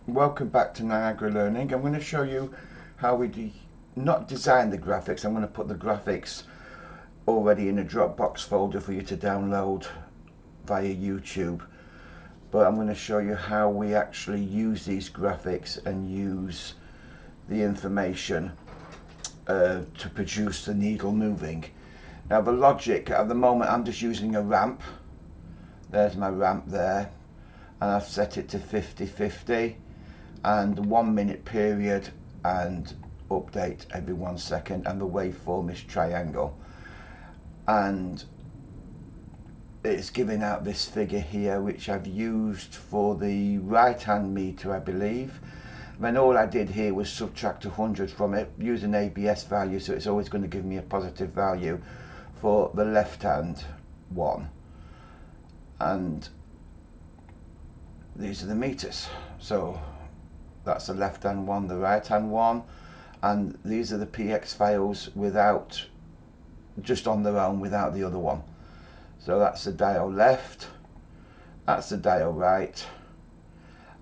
Welcome back to Niagara Learning. I'm going to show you how we not design the graphics. I'm going to put the graphics already in a Dropbox folder for you to download via YouTube. But I'm going to show you how we actually use these graphics and use the information to produce the needle moving. Now the logic at the moment, I'm just using a ramp. There's my ramp there, and I've set it to 50-50 and 1 minute period and update every 1 second, and the waveform is triangle, and it's giving out this figure here which I've used for the right hand meter, I believe. Then all I did here was subtract 100 from it using ABS value, so it's always going to give me a positive value for the left hand one, and these are the meters. So that's the left hand one, the right hand one, and these are the PX files without, just on their own without the other one. So that's the dial left, that's the dial right,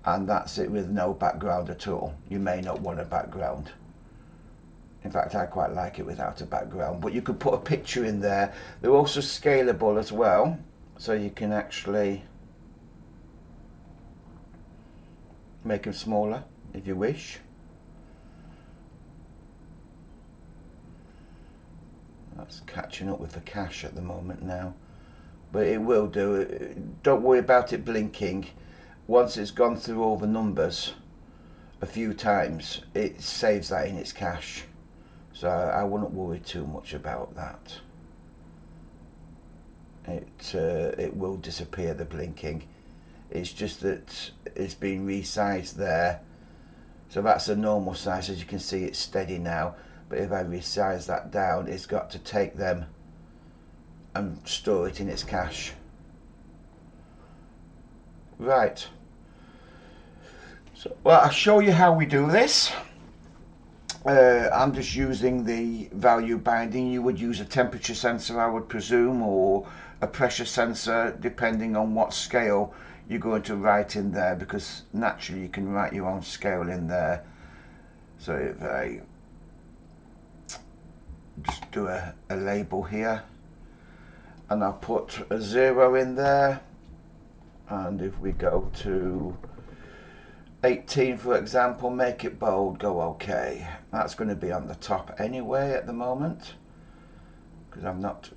and that's it with no background at all. You may not want a background. In fact, I quite like it without a background, but you could put a picture in there. They're also scalable as well, so you can actually make them smaller if you wish. That's catching up with the cache at the moment now, but it will do. Don't worry about it blinking. Once it's gone through all the numbers a few times, it saves that in its cache, so I wouldn't worry too much about that. It will disappear, the blinking. It's just that it's been resized there. So that's a normal size. As you can see, it's steady now, but if I resize that down, it's got to take them and store it in its cache. Right, so well, I'll show you how we do this. I'm just using the value binding. You would use a temperature sensor, I would presume, or a pressure sensor, depending on what scale you're going to write in there, because naturally you can write your own scale in there. So if I just do a label here, and I'll put a 0 in there, and if we go to 18 for example, make it bold, go OK. That's going to be on the top anyway at the moment, because I've not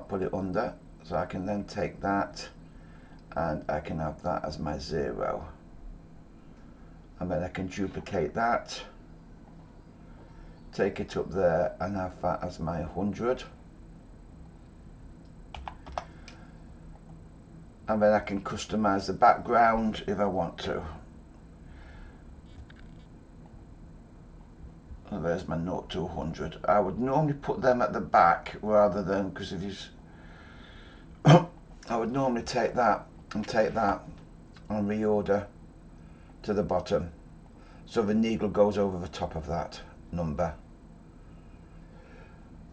put it under. So I can then take that and I can have that as my 0, and then I can duplicate that, take it up there and have that as my 100, and then I can customize the background if I want to. And there's my 0 to 100. I would normally put them at the back rather than, because if you I would normally take that and reorder to the bottom, so the needle goes over the top of that number.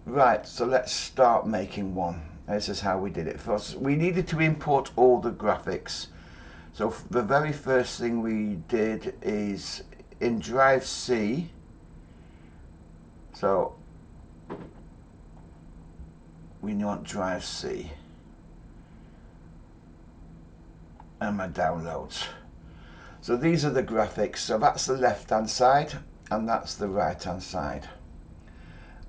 Right, so let's start making one. This is how we did it. First, we needed to import all the graphics. So the very first thing we did is in drive C. So we want drive C and my downloads. So these are the graphics. So that's the left hand side and that's the right hand side,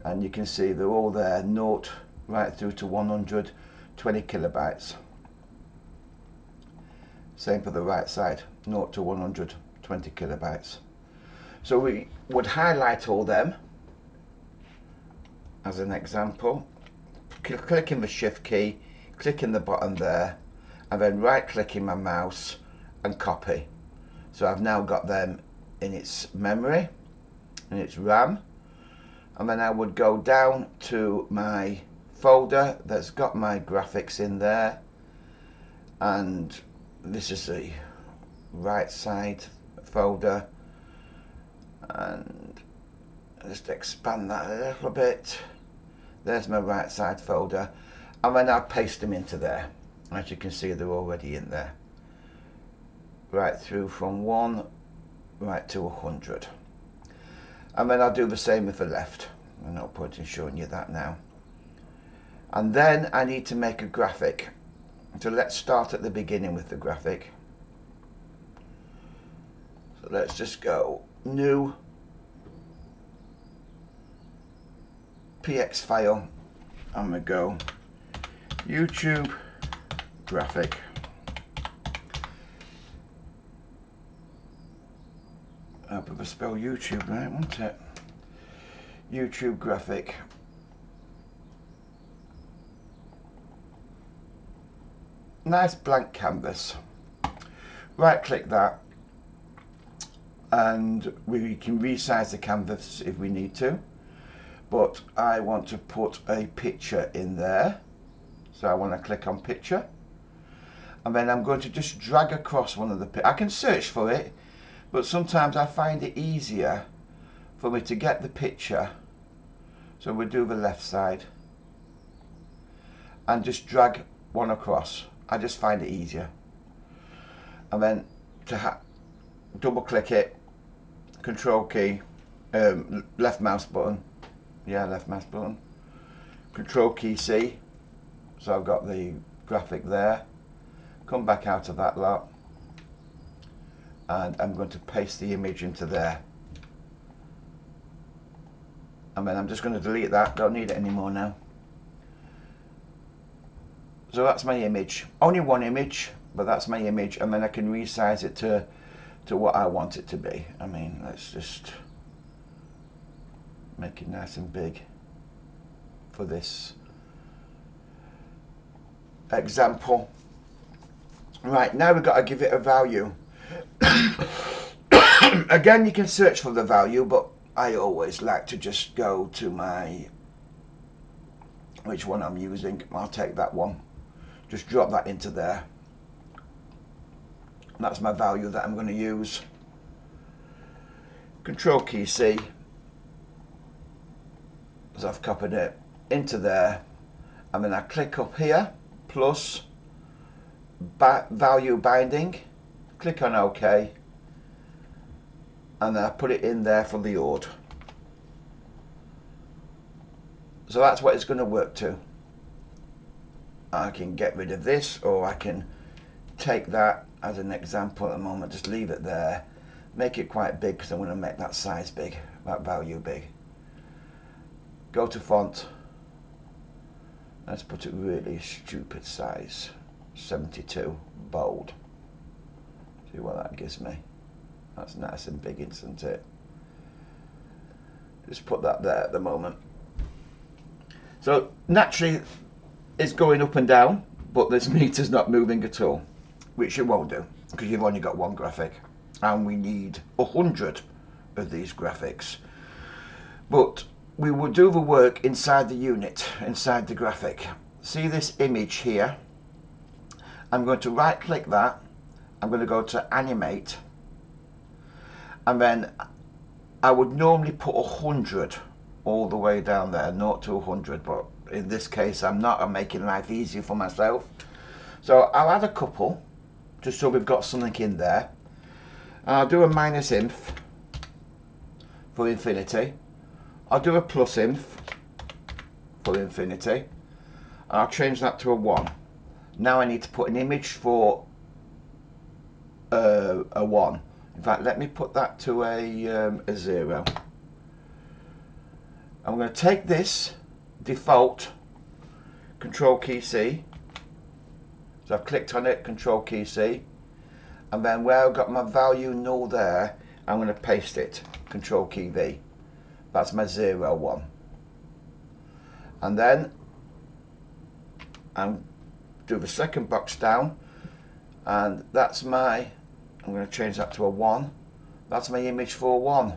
and you can see they're all there, 0 right through to 120 kilobytes. Same for the right side, 0 to 120 kilobytes. So we would highlight all them as an example, clicking the shift key, clicking the button there, and then right clicking my mouse and copy. So I've now got them in its memory, in its RAM, and then I would go down to my folder that's got my graphics in there, and this is the right side folder, and just expand that a little bit. There's my right side folder, and then I'll paste them into there. As you can see, they're already in there, right through from 1 right to 100. And then I'll do the same with the left. I'm no point in showing you that now. And then I need to make a graphic. So let's start at the beginning with the graphic. So let's just go new PX file, and we go YouTube graphic. I hope I spell YouTube right, won't it? YouTube graphic. Nice blank canvas. Right click that, and we can resize the canvas if we need to, but I want to put a picture in there, so I want to click on picture, and then I'm going to just drag across one of the I can search for it, but sometimes I find it easier for me to get the picture, so we'll do the left side and just drag one across. I just find it easier. And then to double click it, control key, left mouse button, yeah, left mouse button, control key C, so I've got the graphic there. Come back out of that lot, and I'm going to paste the image into there. And then I'm just going to delete that, don't need it anymore now. So that's my image, only one image, but that's my image, and then I can resize it to what I want it to be. I mean, let's just make it nice and big for this example. Right, now we've got to give it a value. Again, you can search for the value, but I always like to just go to my, which one I'm using. I'll take that one. Just drop that into there. That's my value that I'm going to use. Control key C, as I've copied it into there, and then I click up here, plus value binding, click on OK, and then I put it in there for the odd. So that's what it's going to work to. I can get rid of this, or I can take that as an example at the moment, just leave it there, make it quite big because I'm going to make that size big, that value big. Go to font, let's put it really stupid size, 72, bold. See what that gives me. That's nice and big, isn't it? Just put that there at the moment. So naturally it's going up and down, but this meter's not moving at all, which it won't do because you've only got one graphic, and we need 100 of these graphics. But we will do the work inside the unit, inside the graphic. See this image here? I'm going to right click that, I'm going to go to animate, and then I would normally put 100 all the way down there, 0 to 100, but in this case I'm not. I'm making life easier for myself. So I'll add a couple, just so we've got something in there. I'll do a minus inf for infinity. I'll do a plus inf for infinity. I'll change that to a 1. Now I need to put an image for a 1. In fact, let me put that to a 0. I'm going to take this default, control key C, so I've clicked on it, control key C, and then where I've got my value null there, I'm going to paste it, control key V. That's my 0, 1. And then I'm do the second box down, and that's my, I'm going to change that to a 1. That's my image for 1.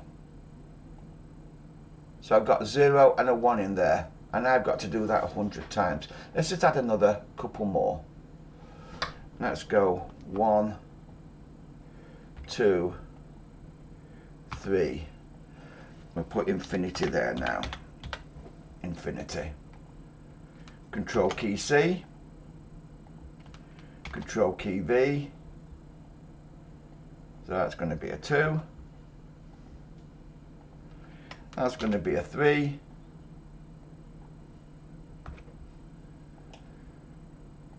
So I've got 0 and a 1 in there, and I've got to do that 100 times. Let's just add another couple more. Let's go 1, 2, 3. We'll put infinity there now. Infinity. Control key C. Control key V. So that's going to be a 2. That's going to be a 3.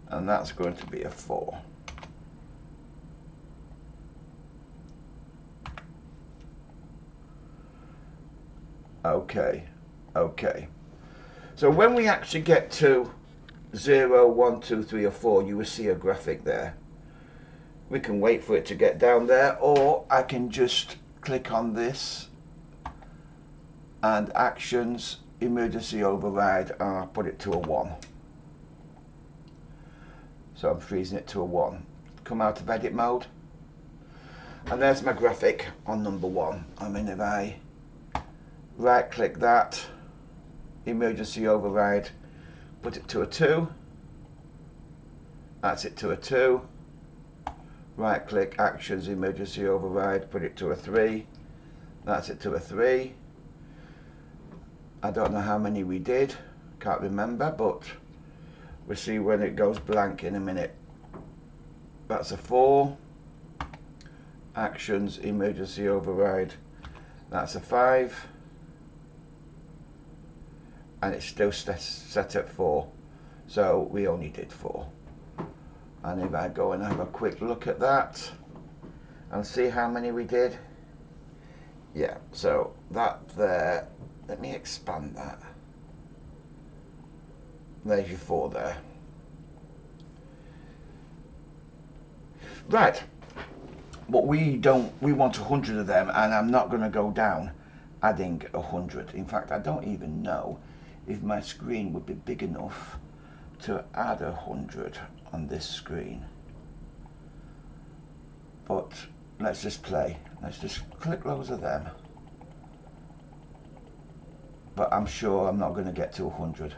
And that's going to be a 4. Okay, okay. So when we actually get to 0, 1, 2, 3 or 4, you will see a graphic there. We can wait for it to get down there, or I can just click on this and actions, emergency override, and I'll put it to a 1. So I'm freezing it to a 1. Come out of edit mode. And there's my graphic on number 1. I mean, if I right click that, emergency override, put it to a 2. That's it to a 2. Right click, actions, emergency override, put it to a 3. That's it to a 3. I don't know how many we did, can't remember, but we'll see when it goes blank in a minute. That's a 4. Actions, emergency override, that's a 5. And it's still set at 4. So we only did 4. And if I go and have a quick look at that and see how many we did. Yeah, so that there, let me expand that. There's your 4 there. Right, but we want 100 of them, and I'm not going to go down adding 100. In fact, I don't even know if my screen would be big enough to add 100 on this screen. But let's just play. Let's just click loads of them. But I'm sure I'm not going to get to 100.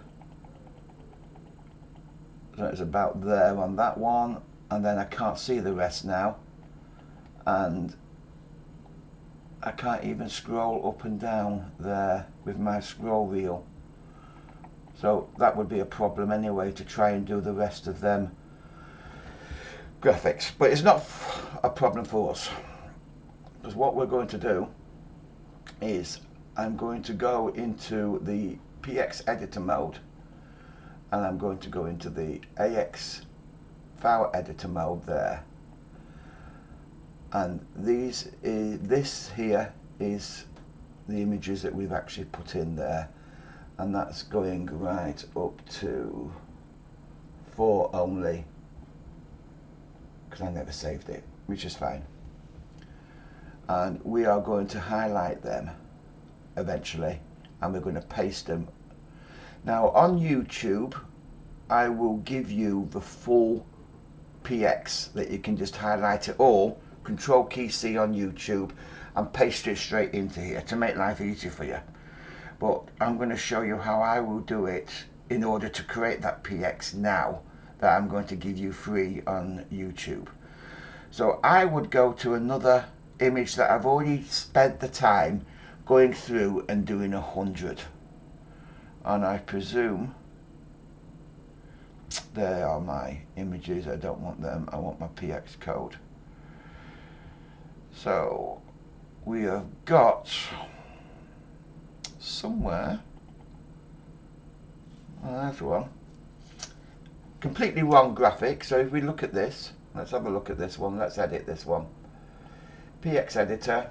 So it's about there on that one, and then I can't see the rest now, and I can't even scroll up and down there with my scroll wheel. So that would be a problem anyway, to try and do the rest of them graphics. But it's not a problem for us, because what we're going to do is I'm going to go into the PX editor mode, and I'm going to go into the AX file editor mode there, and this here is the images that we've actually put in there, and that's going right up to 4 only, because I never saved it, which is fine. And we are going to highlight them eventually, and we're going to paste them. Now on YouTube, I will give you the full PX that you can just highlight it all, Control key C on YouTube, and paste it straight into here to make life easier for you. But I'm going to show you how I will do it in order to create that PX now that I'm going to give you free on YouTube. So I would go to another image that I've already spent the time going through and doing 100, and I presume there are my images. I don't want them, I want my PX code. So we have got somewhere, there's one, completely wrong graphic. So if we look at this, let's have a look at this one, let's edit this one. PX editor.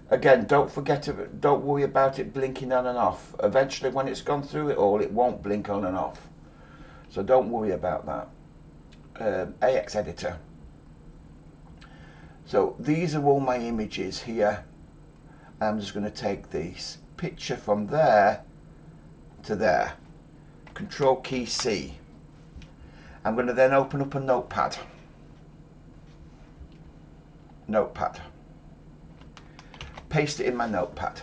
Again, don't worry about it blinking on and off. Eventually when it's gone through it all, it won't blink on and off. So don't worry about that. AX editor. So these are all my images here. I'm just going to take this picture from there to there. Control key C. I'm going to then open up a notepad. Notepad. Paste it in my notepad.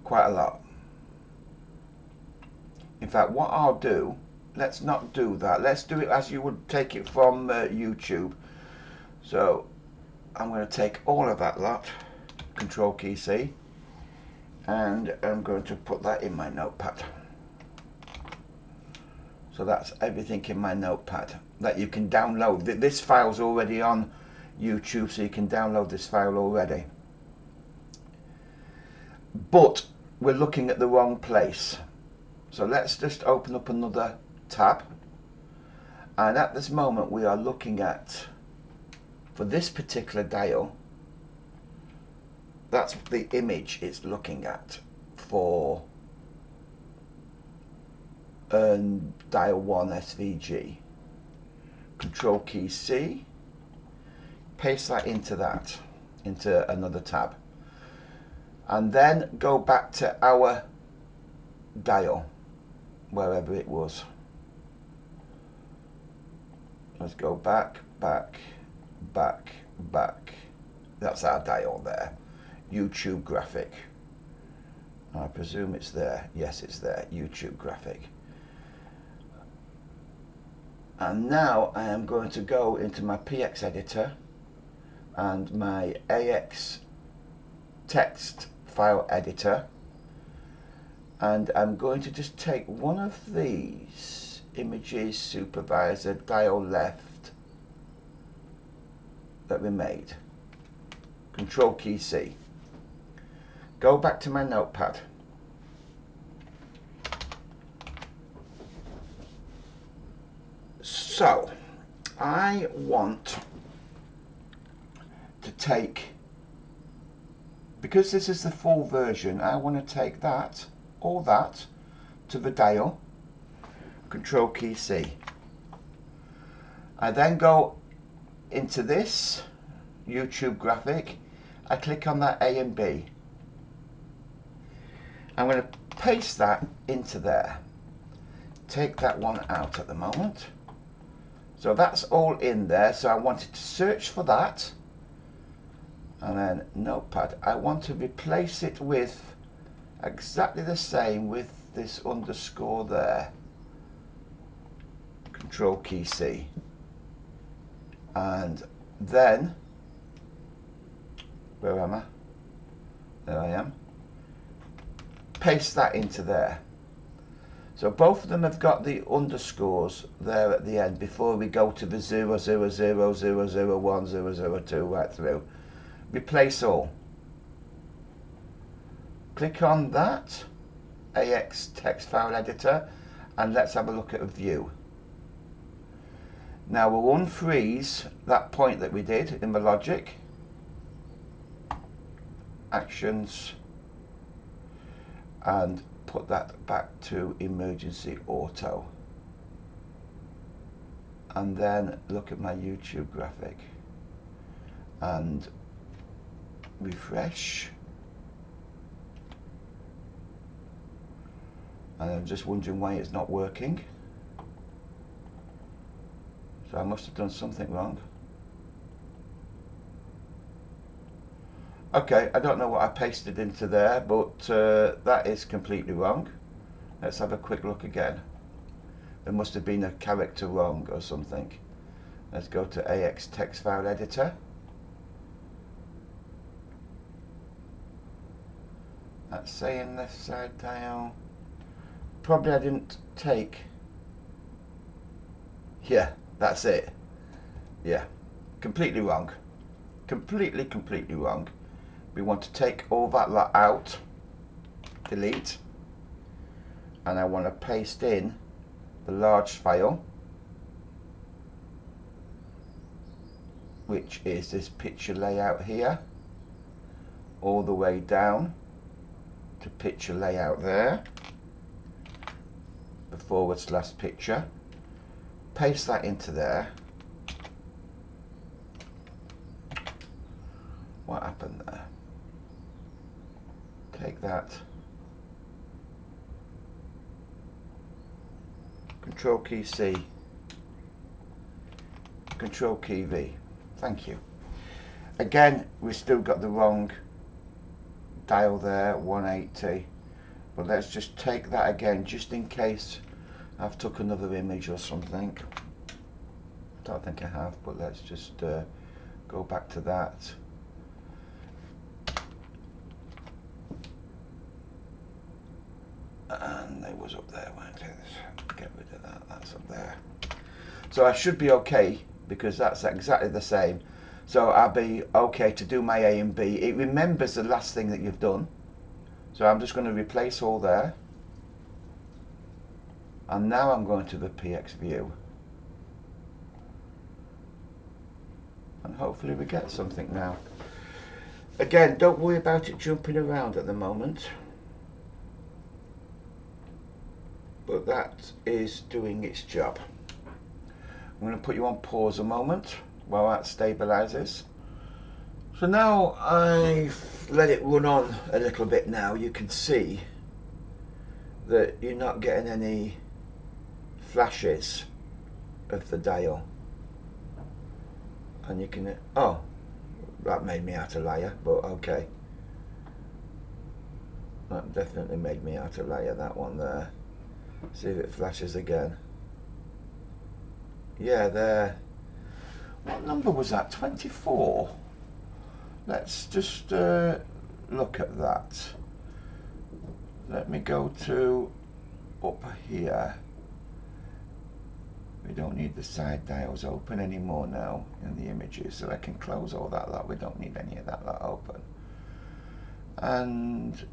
Quite a lot. In fact, what I'll do, let's not do that. Let's do it as you would take it from YouTube. So I'm going to take all of that lot, Control key C, and I'm going to put that in my notepad. So that's everything in my notepad that you can download. This file's already on YouTube, so you can download this file already. But we're looking at the wrong place. So let's just open up another tab. And at this moment we are looking at, for this particular dial, that's the image it's looking at for dial 1 SVG. Control key C, paste that into another tab, and then go back to our dial, wherever it was. Let's go back, back, back, back. That's our dial there. YouTube graphic. I presume it's there. Yes, it's there. YouTube graphic. And now I am going to go into my PX editor and my AX text file editor, and I'm going to just take one of these images, supervisor, dial left, that we made. Control key C. Go back to my notepad. So I want to take, because this is the full version, I want to take that, all that, to the dial. Control key C. I then go into this YouTube graphic. I click on that A and B. I'm going to paste that into there. Take that one out at the moment. So that's all in there. So I wanted to search for that. And then notepad. I want to replace it with exactly the same with this underscore there. Control key C. And then, where am I? There I am. Paste that into there. So both of them have got the underscores there at the end before we go to the 000, 001, 002 right through. Replace all. Click on that AX text file editor and let's have a look at a view. Now we'll unfreeze that point that we did in the logic. Actions, and put that back to emergency auto, and then look at my YouTube graphic and refresh. And I'm just wondering why it's not working, so I must have done something wrong. Okay, I don't know what I pasted into there, but that is completely wrong. Let's have a quick look again. There must have been a character wrong or something. Let's go to AX text file editor. That's saying left side dial. Probably I didn't take. Yeah, that's it. Yeah, completely wrong. Completely wrong. We want to take all that lot out, delete, and I want to paste in the large file, which is this picture layout here, all the way down to picture layout there, the / picture. Paste that into there. What happened there? Take that. Control key C. Control key V. Thank you. Again, we've still got the wrong dial there, 180. But let's just take that again, just in case I've took another image or something. I don't think I have, but let's just go back to that. And it was up there, weren't it? Get rid of That's up there. So I should be okay because that's exactly the same. So I'll be okay to do my A and B. It remembers the last thing that you've done. So I'm just going to replace all there. And now I'm going to the PX view. And hopefully we get something now. Again, don't worry about it jumping around at the moment. But that is doing its job. I'm going to put you on pause a moment while that stabilizes. So now I've let it run on a little bit now. You can see that you're not getting any flashes of the dial. And you can, oh, that made me out a liar, but okay. That definitely made me out a liar, that one there. See if it flashes again. Yeah, there. What number was that? 24? Let's just look at that. Let me go to up here. We don't need the side dials open anymore now in the images, so I can close all that lot. We don't need any of that lot open. And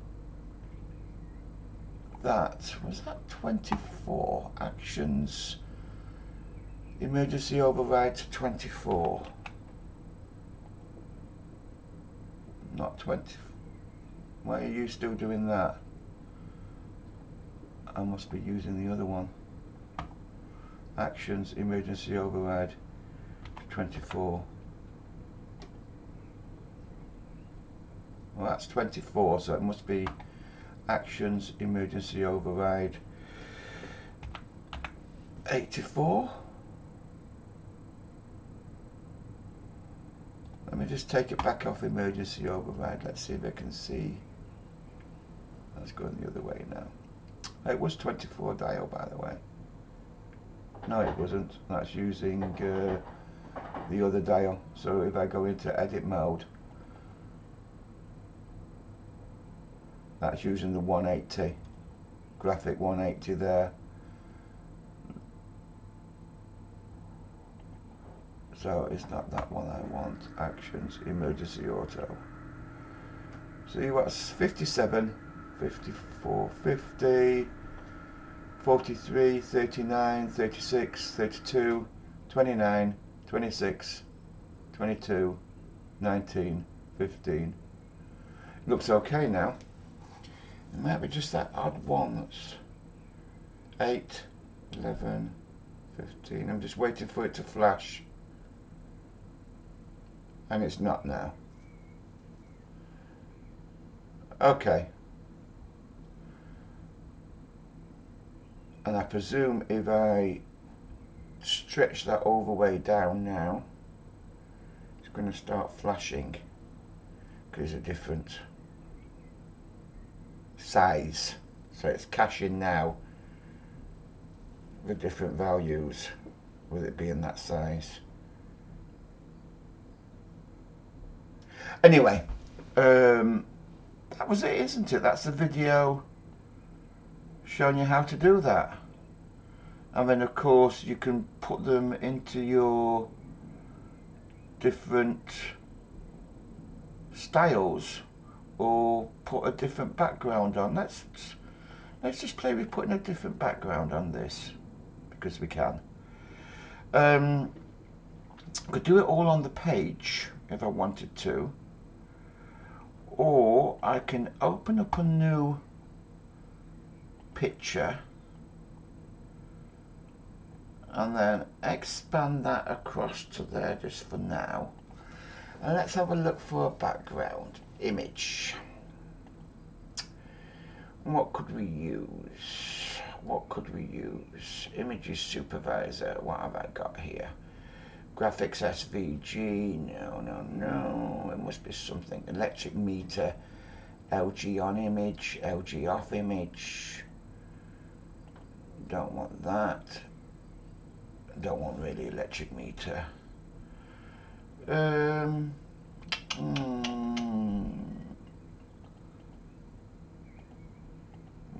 that, was that 24? Actions, emergency override to 24. Not 20. Why are you still doing that? I must be using the other one. Actions, emergency override to 24. Well, that's 24, so it must be actions, emergency override 84. Let me just take it back off emergency override. Let's see if I can see. That's going the other way now. It was 24 dial, by the way. No, it wasn't. That's using the other dial. So if I go into edit mode, that's using the 180. Graphic 180 there. So it's not that one I want. Actions, emergency auto. See what's 57, 54, 50, 43, 39, 36, 32, 29, 26, 22, 19, 15. Looks okay now. It might be just that odd one that's 8, 11, 15. I'm just waiting for it to flash. And it's not now. Okay. And I presume if I stretch that all the way down now, it's going to start flashing because it's a different size. So it's caching now the different values with it being that size. Anyway, that was it, isn't it? That's the video showing you how to do that. And then of course you can put them into your different styles or put a different background on. Let's just play with putting a different background on this because we can. Could do it all on the page if I wanted to, or I can open up a new picture and then expand that across to there just for now. And let's have a look for a background image. What could we use? What could we use? Images supervisor. What have I got here? Graphics SVG. No. It must be something. Electric meter. LG on image. LG off image. Don't want that. Don't want really electric meter.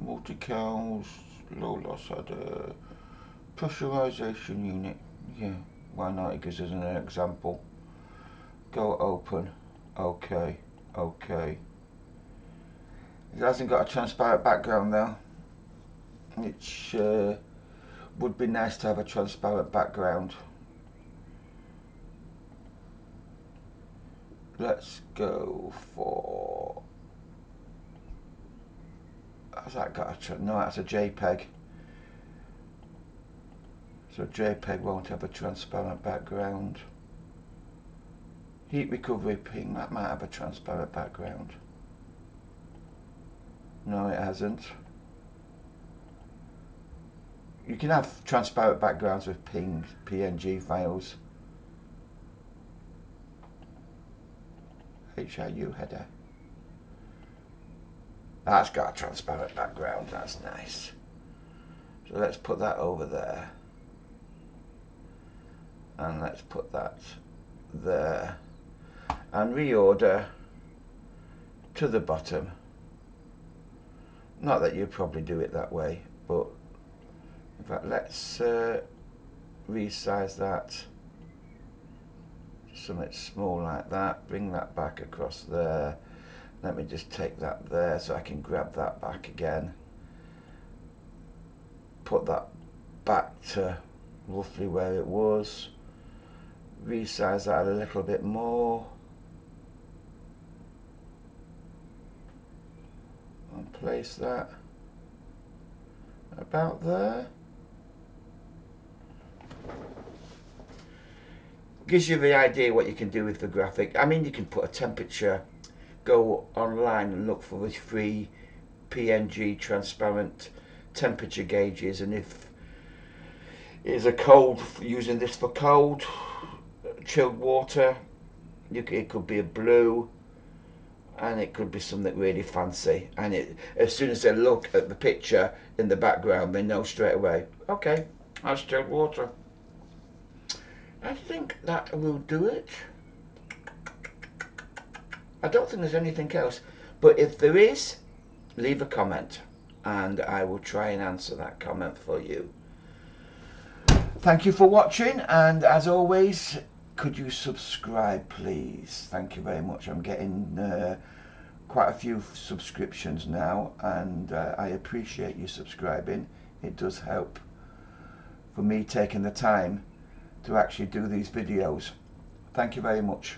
Multicals, low loss header, pressurization unit. Yeah, why not? It gives us an example. Go open. Okay, okay. It hasn't got a transparent background though. It would be nice to have a transparent background. Let's go for... Has that got a... No, that's a JPEG. So JPEG won't have a transparent background. Heat recovery ping, that might have a transparent background. No, it hasn't. You can have transparent backgrounds with PNG files. HIU header. That's got a transparent background, that's nice. So let's put that over there. And let's put that there. And reorder to the bottom. Not that you probably do it that way, but in fact let's resize that. Something small like that, bring that back across there. Let me just take that there so I can grab that back again. Put that back to roughly where it was. Resize that a little bit more. And place that about there. Gives you the idea what you can do with the graphic. I mean, you can put a temperature, go online and look for the free PNG transparent temperature gauges, and if it's a cold, using this for cold, chilled water, it could be a blue, and it could be something really fancy, and as soon as they look at the picture in the background, they know straight away, okay, that's chilled water. I think that will do it. I don't think there's anything else, but if there is, leave a comment and I will try and answer that comment for you. Thank you for watching, and as always, could you subscribe please? Thank you very much. I'm getting quite a few subscriptions now, and I appreciate you subscribing. It does help for me taking the time to actually do these videos. Thank you very much.